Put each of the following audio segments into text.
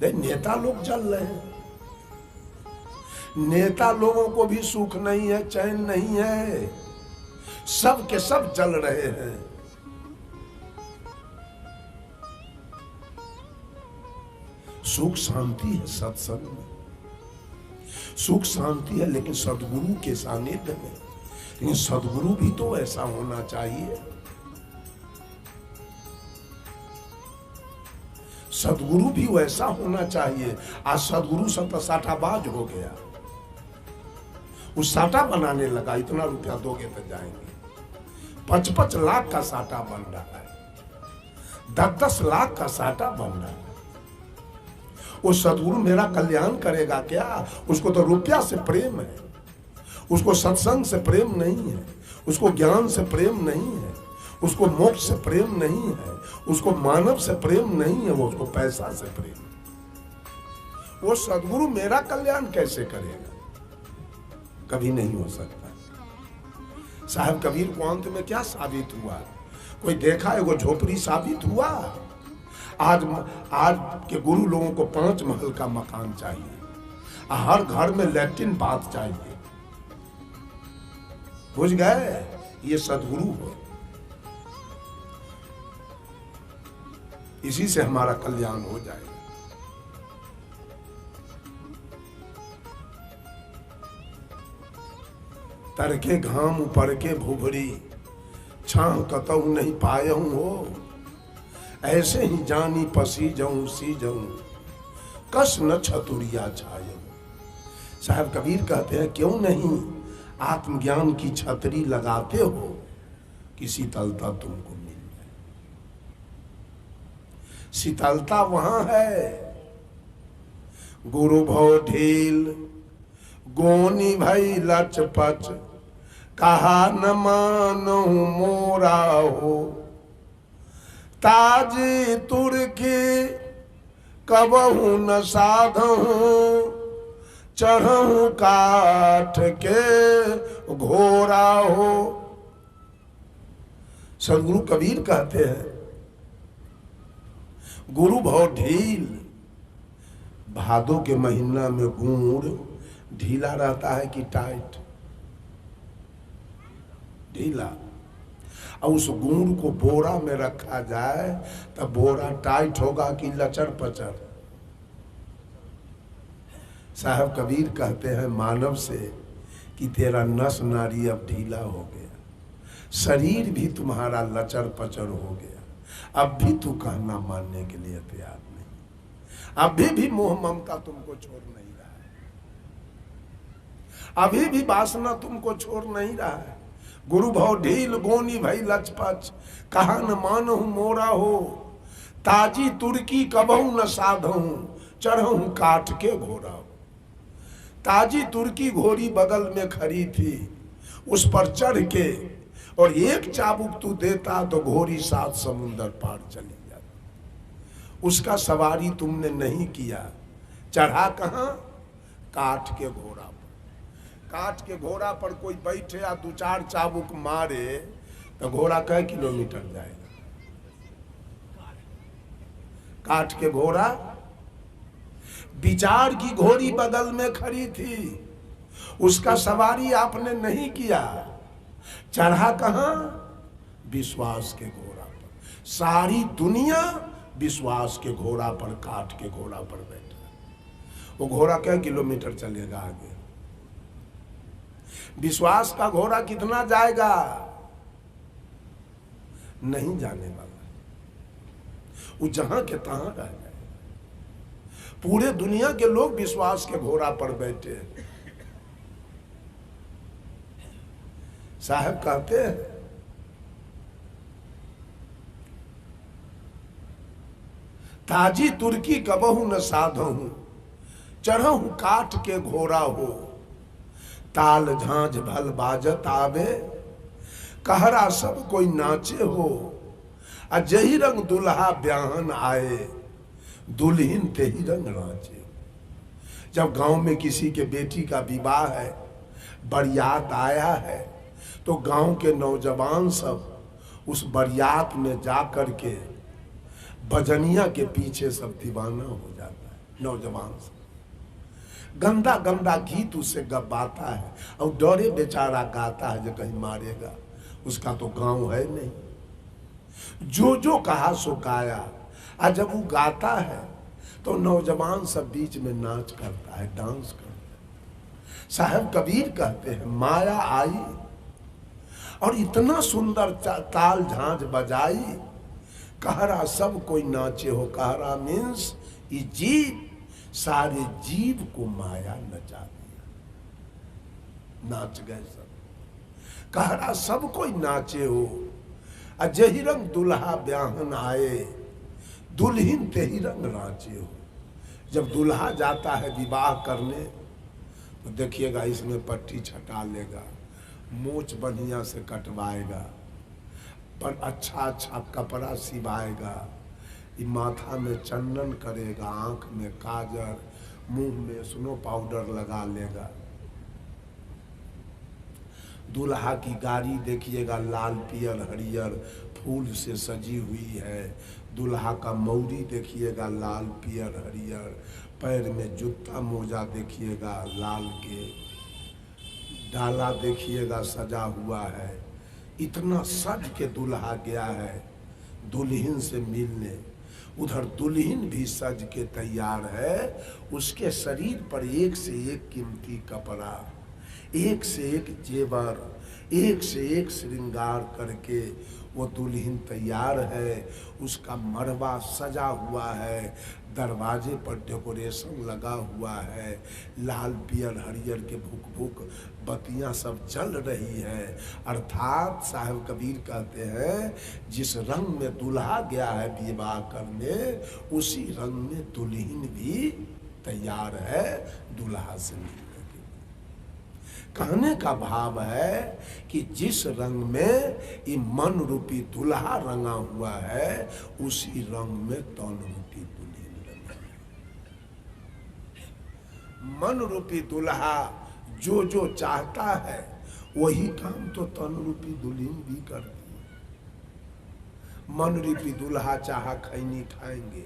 नेता लोग जल रहे हैं, नेता लोगों को भी सुख नहीं है, चैन नहीं है, सब के सब जल रहे हैं। सुख शांति है सत्संग में, सुख शांति है लेकिन सदगुरु के सानिध्य में। लेकिन सदगुरु भी तो ऐसा होना चाहिए, सदगुरु भी वैसा होना चाहिए। आज सदगुरु सब तो साटाबाज हो गया, वो साटा बनाने लगा, इतना रुपया दोगे तो जाएंगे। 5-5 लाख का साटा बन रहा है, 10-10 लाख का साटा बन रहा है। वो सदगुरु मेरा कल्याण करेगा क्या? उसको तो रुपया से प्रेम है, उसको सत्संग से प्रेम नहीं है, उसको ज्ञान से प्रेम नहीं है, उसको मोक्ष से प्रेम नहीं है, उसको मानव से प्रेम नहीं है, वो उसको पैसा से प्रेम है। वो सदगुरु मेरा कल्याण कैसे करेगा? कभी नहीं हो सकता। साहब कबीर को अंत में क्या साबित हुआ? कोई देखा है वो झोपड़ी साबित हुआ? आज के गुरु लोगों को 5 महल का मकान चाहिए, हर घर में लैट्रिन बाथ चाहिए। बुझ गए? ये सदगुरु हो, इसी से हमारा कल्याण हो जाएगा। तर के घाम ऊपर के भुभरी, छांव कतहु नहीं पायऊं हो, ऐसे ही जानी पसी जाऊं सी जाऊं, कस न छतुरिया छायऊं। साहब कबीर कहते हैं क्यों नहीं आत्मज्ञान की छतरी लगाते हो कि शीतलता तुमको मिल जाए। शीतलता वहां है। गुरु भव ढील गोनी भई लचपच, कहा न मानो मोरा हो, ताजी तुर्की कबहू न साधहूं, चढ़हूं काठ के घोड़ा हो। सदगुरु कबीर कहते हैं गुरु भव ढील, भादों के महीना में गुड़ ढीला रहता है कि टाइट? ढीला। और उस गुड़ को बोरा में रखा जाए तब बोरा टाइट होगा कि लचर पचर? साहब कबीर कहते हैं मानव से कि तेरा नस नारी अब ढीला हो गया, शरीर भी तुम्हारा लचर पचर हो गया, अब भी तू कहना मानने के लिए तैयार नहीं, अभी भी मोह ममता तुमको छोड़ नहीं रहा है, अभी भी वासना तुमको छोड़ नहीं रहा है। गुरु भव ढील गोनी भई लचपच, कहा न मानहु मोरा हो, ताजी तुर्की कबहू न साधहूं, चढ़हूं काठ के घोड़ा हो। ताजी तुर्की घोड़ी बगल में खड़ी थी, उस पर चढ़ के और एक चाबुक तू देता तो घोड़ी 7 समुंदर पार चली जाती। उसका सवारी तुमने नहीं किया, चढ़ा कहां? काठ के घोड़ा पर। काठ के घोड़ा पर कोई बैठे या 2-4 चाबुक मारे तो घोड़ा कई किलोमीटर जाएगा? काठ के घोड़ा। विचार की घोड़ी बगल में खड़ी थी, उसका सवारी आपने नहीं किया, चढ़ा कहां? विश्वास के घोड़ा पर। सारी दुनिया विश्वास के घोड़ा पर, काठ के घोड़ा पर बैठा। वो घोड़ा कई किलोमीटर चलेगा आगे? विश्वास का घोड़ा कितना जाएगा? नहीं जाने वाला, वो जहां के तहां रह गए। पूरे दुनिया के लोग विश्वास के घोड़ा पर बैठे हैं। साहब कहते हैं ताजी तुर्की कबहू न साधहूं, चढ़हूं काठ के घोड़ा हो, ताल झांझ भल बाजत आवे, कहरा सब कोई नाचे हो, अजही रंग दुल्हा ब्याहन आए, दुल्हीन ते ही रंग रांचे। जब गांव में किसी के बेटी का विवाह है, बरियात आया है, तो गांव के नौजवान सब उस बरियात में जा कर के भजनिया के पीछे सब दीवाना हो जाता है। नौजवान से गंदा गंदा गीत उससे गवाता है और डरे बेचारा गाता है जो कहीं मारेगा, उसका तो गांव है नहीं। जो जो कहा सो गाया। और जब वो गाता है तो नौजवान सब बीच में नाच करता है, डांस करता है। साहब कबीर कहते हैं माया आई और इतना सुंदर ताल झांझ बजाई, कहरा सब कोई नाचे हो। कहरा मीन्स ये जीव, सारे जीव को माया नचा दिया, नाच गए सब। कहरा सब कोई नाचे हो। अजही रंग दुल्हा ब्याहन आए, दुल्हीन तेही रंग नाचे हो। जब दुल्हा जाता है विवाह करने तो देखिएगा इसमें पट्टी छटा लेगा, मोच बढ़िया से कटवाएगा, पर अच्छा अच्छा कपड़ा सिवाएगा, माथा में चंदन करेगा, आंख में काजल, मुंह में स्नो पाउडर लगा लेगा। दूल्हा की गाड़ी देखिएगा लाल पियर हरियर फूल से सजी हुई है। दूल्हा का मौरी देखिएगा लाल पियर हरियर, पैर में जूता मोजा देखिएगा लाल के, डाला देखिएगा सजा हुआ है। इतना सज के दूल्हा गया है दुल्हन से मिलने। उधर दुल्हन भी सज के तैयार है, उसके शरीर पर एक से एक कीमती कपड़ा, एक से एक जेवर, एक से एक श्रृंगार करके वो दुल्हन तैयार है। उसका मरवा सजा हुआ है, दरवाजे पर डेकोरेशन लगा हुआ है, लाल पियर हरियर के भुक भुक बत्तियां सब जल रही है। अर्थात साहब कबीर कहते हैं जिस रंग में दूल्हा गया है विवाह करने, उसी रंग में दुल्हन भी तैयार है दूल्हा से मिलने के लिए। कहने का भाव है कि जिस रंग में ये मन रूपी दूल्हा रंगा हुआ है, उसी रंग में तन रूपी दुल्हन रंगा है। मन रूपी दूल्हा जो जो चाहता है वही काम तो तन रूपी दुल्हन भी करती है। मन रूपी दूल्हा चाहा खैनी खाएंगे,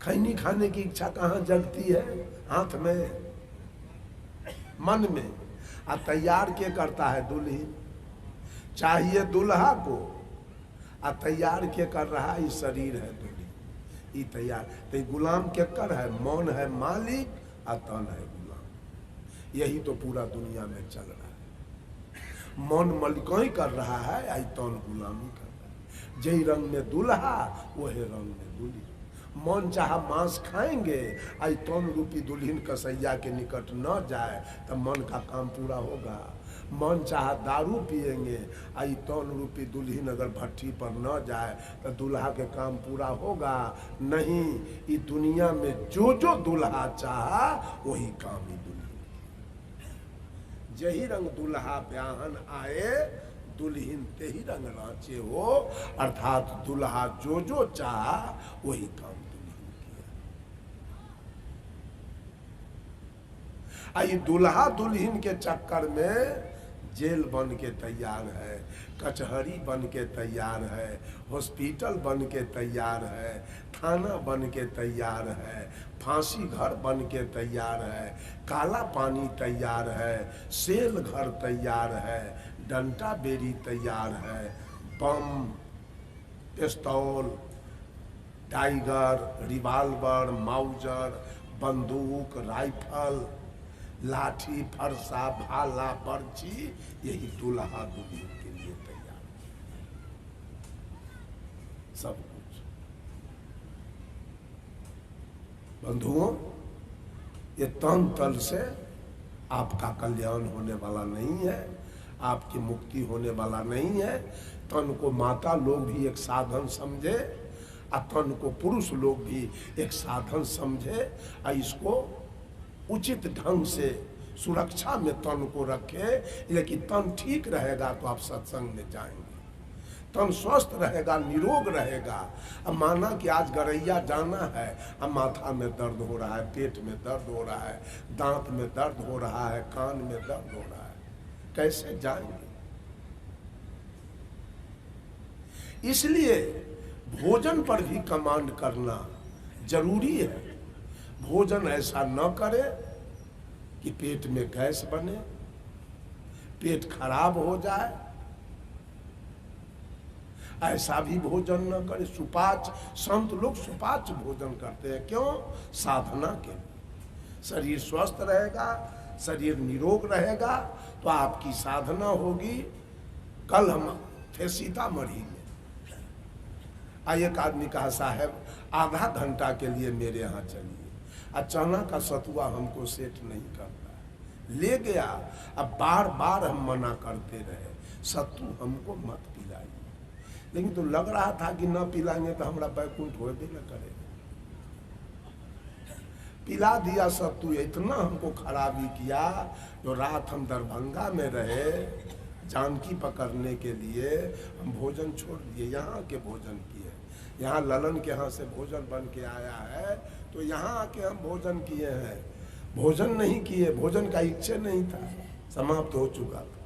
खैनी खाने की इच्छा कहाँ जगती है? हाथ में, मन में। आ तैयार के करता है दुल्हन, चाहिए दूल्हा को, आ तैयार के कर रहा है शरीर है दुल्हन, ये तैयार। तो गुलाम के कर है, मन है मालिक और तन है गुलाम। यही तो पूरा दुनिया में चल रहा है। मन मलिकाई कर रहा है, आई तन गुलामी कर रहा है। जही रंग में दूल्हा वही रंग में दुल्हन। मन चाहा मांस खाएंगे, आई तन रूपी दुल्हन कसैया के निकट न जाए तो मन का काम पूरा होगा। मन चाहा दारू पिएंगे, आई तन रूपी दुल्हन अगर भट्टी पर न जाए तो दूल्हा के काम पूरा होगा नहीं। इस दुनिया में जो जो दूल्हा चाहा वही काम ही दुल्हन। जही रंग दूल्हा ब्याहन आए, दुल्हन ते ही रंग रांचे हो। अर्थात दूल्हा जो जो चाहा वही काम दुल्हन किया। आई दूल्हा दुल्हन के चक्कर में जेल बन के तैयार है, कचहरी बन के तैयार है, हॉस्पिटल बन के तैयार है, थाना बन के तैयार है, फांसी घर बन के तैयार है, काला पानी तैयार है, सेल घर तैयार है, डंटा बेरी तैयार है, बम, पिस्तौल, टाइगर, रिवाल्वर, माउजर, बंदूक, राइफल, लाठी, फरसा, भाला, बर्छी, यही दूल्हा दुल्हन के लिए तैयार सब कुछ। बंधुओं, ये तन तल से आपका कल्याण होने वाला नहीं है, आपकी मुक्ति होने वाला नहीं है। तन को माता लोग भी एक साधन समझे, और तन को पुरुष लोग भी एक साधन समझे, और इसको उचित ढंग से सुरक्षा में तन को रखे। लेकिन तन ठीक रहेगा तो आप सत्संग में जाएंगे, तन स्वस्थ रहेगा, निरोग रहेगा। अब माना कि आज गरैया जाना है, अब माथा में दर्द हो रहा है, पेट में दर्द हो रहा है, दांत में दर्द हो रहा है, कान में दर्द हो रहा है, कैसे जाएंगे? इसलिए भोजन पर भी कमांड करना जरूरी है। भोजन ऐसा न करे कि पेट में गैस बने, पेट खराब हो जाए, ऐसा भी भोजन न करे। सुपाच्य, संत लोग सुपाच्य भोजन करते हैं। क्यों? साधना के लिए। शरीर स्वस्थ रहेगा, शरीर निरोग रहेगा तो आपकी साधना होगी। कल हम थे सीतामढ़ी में, एक आदमी कहा साहब आधा घंटा के लिए मेरे यहाँ चलिए। चना का सतुआ हमको सेट नहीं करता, ले गया। अब बार बार हम मना करते रहे, सत्तू हमको मत पिलाइए, लेकिन तो लग रहा था कि न पिलाएंगे तो हमारा बैकुंठ होबे न करेगा। पिला दिया सत्तू। इतना हमको खराबी किया, जो रात हम दरभंगा में रहे जानकी पकड़ने के लिए, हम भोजन छोड़ दिए, यहाँ के भोजन किए। यहाँ ललन के यहाँ से भोजन बन के आया है तो यहाँ आके हम भोजन किए हैं। भोजन नहीं किए, भोजन का इच्छा नहीं था, समाप्त हो चुका था।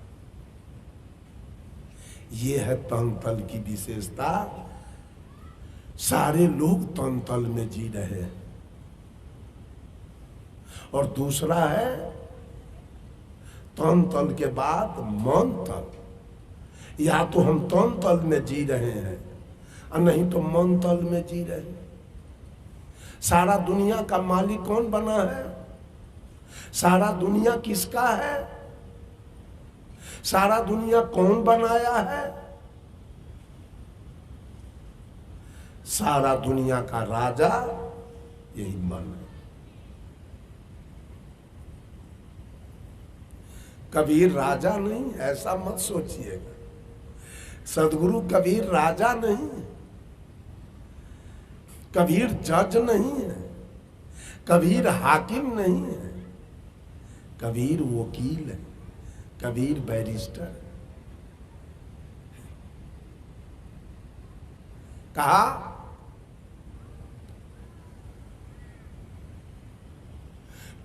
ये है तन तल की विशेषता। सारे लोग तन तल में जी रहे हैं। और दूसरा है तन तल के बाद मन तल। या तो हम तन तल में जी रहे हैं और नहीं तो मन तल में जी रहे हैं। सारा दुनिया का मालिक कौन बना है? सारा दुनिया किसका है? सारा दुनिया कौन बनाया है? सारा दुनिया का राजा यही मन है। कबीर राजा नहीं, ऐसा मत सोचिएगा। सदगुरु कबीर राजा नहीं, कबीर जज नहीं है, कबीर हाकिम नहीं है, कबीर वकील है, कबीर बैरिस्टर। कहा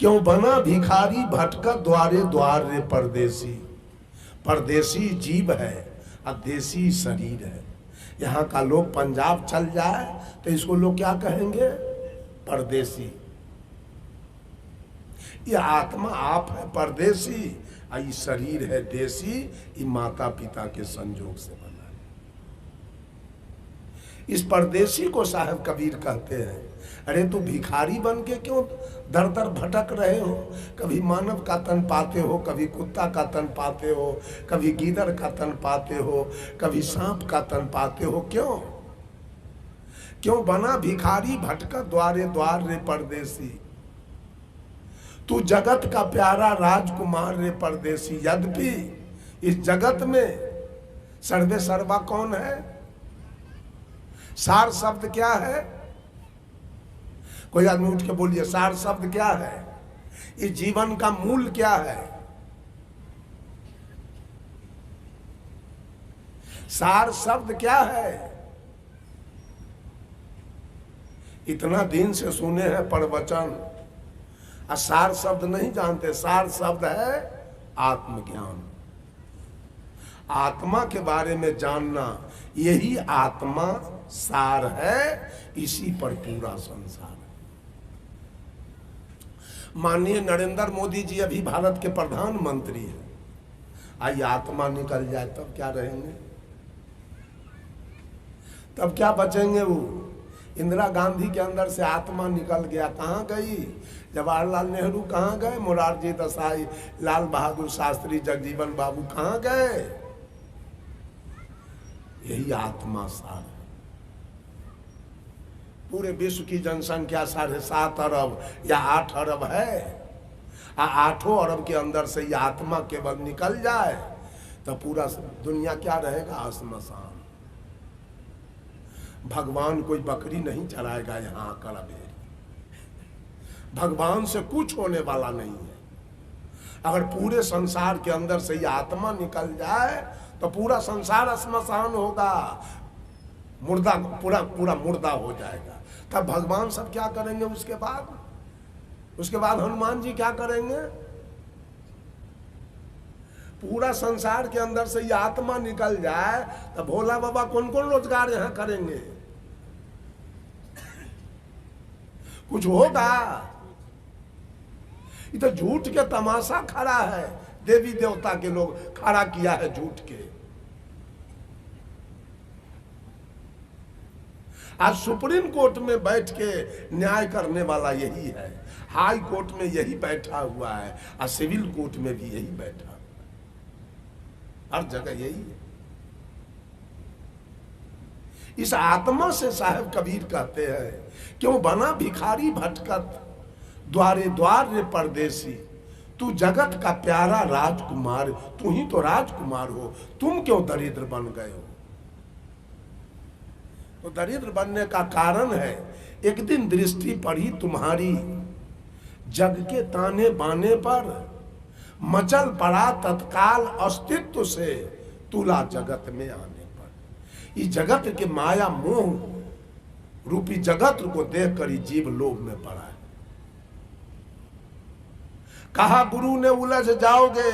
क्यों बना भिखारी भटका द्वारे द्वार रे परदेसी। परदेसी जीव है और देसी शरीर है। यहाँ का लोग पंजाब चल जाए तो इसको लोग क्या कहेंगे? परदेसी। ये आत्मा आप है परदेसी और ये शरीर है देसी। ये माता पिता के संयोग से बना है। इस परदेसी को साहब कबीर कहते हैं। अरे तू भिखारी बन के क्यों दर दर भटक रहे हो? कभी मानव का तन पाते हो, कभी कुत्ता का तन पाते हो, कभी गीदड़ का तन पाते हो, कभी सांप का तन पाते हो। क्यों? क्यों बना भिखारी भटका द्वारे द्वार रे परदेसी। तू जगत का प्यारा राजकुमार रे परदेसी। यद्यपि इस जगत में सर्वे सर्वा कौन है? सार शब्द क्या है? कोई आदमी उठ के बोलिए, सार शब्द क्या है? इस जीवन का मूल क्या है? सार शब्द क्या है? इतना दिन से सुने हैं प्रवचन, सार शब्द नहीं जानते। सार शब्द है आत्मज्ञान। आत्मा के बारे में जानना, यही आत्मा सार है। इसी पर पूरा संसार है। माननीय नरेंद्र मोदी जी अभी भारत के प्रधानमंत्री हैं। आइए आत्मा निकल जाए तब क्या रहेंगे? तब क्या बचेंगे? वो इंदिरा गांधी के अंदर से आत्मा निकल गया, कहाँ गई? जवाहरलाल नेहरू कहाँ गए? मोरारजी देसाई, लाल बहादुर शास्त्री, जगजीवन बाबू कहाँ गए? यही आत्मा सार है। पूरे विश्व की जनसंख्या 7.5 अरब या 8 अरब है। 8 अरब के अंदर से ये आत्मा केवल निकल जाए तो पूरा दुनिया क्या रहेगा? श्मशान। भगवान कोई बकरी नहीं चलाएगा यहाँ आकर। अभी भगवान से कुछ होने वाला नहीं है। अगर पूरे संसार के अंदर से ये आत्मा निकल जाए तो पूरा संसार श्मशान होगा, मुर्दा पूरा पूरा मुर्दा हो जाएगा। तब भगवान सब क्या करेंगे? उसके बाद हनुमान जी क्या करेंगे? पूरा संसार के अंदर से ये आत्मा निकल जाए तो भोला बाबा कौन कौन रोजगार यहाँ करेंगे? कुछ होगा? ये तो झूठ के तमाशा खड़ा है, देवी देवता के लोग खड़ा किया है झूठ के। आज सुप्रीम कोर्ट में बैठ के न्याय करने वाला यही है, हाई कोर्ट में यही बैठा हुआ है, और सिविल कोर्ट में भी यही बैठा, हर जगह यही है। इस आत्मा से साहब कबीर कहते हैं, क्यों बना भिखारी भटकत द्वारे द्वार रे परदेसी, तू जगत का प्यारा राजकुमार, तू ही तो राजकुमार हो, तुम क्यों दरिद्र बन गए हो। तो दरिद्र बनने का कारण है, एक दिन दृष्टि पड़ी तुम्हारी जग के ताने बाने पर, मचल पड़ा तत्काल अस्तित्व से तुला जगत में आने पर। इस जगत के माया मोह रूपी जगत को देखकर ही जीव लोभ में पड़ा है। कहा गुरु ने उलझ जाओगे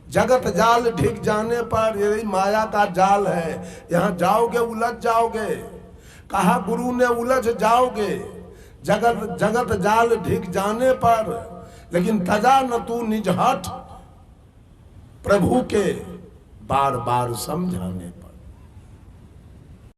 जगत जाल ढिक जाने पर, यही माया का जाल है, यहां जाओगे उलझ जाओगे। कहा गुरु ने उलझ जाओगे जगत जगत जाल ढिक जाने पर, लेकिन तजा न तू निज हठ प्रभु के बार बार समझाने पर।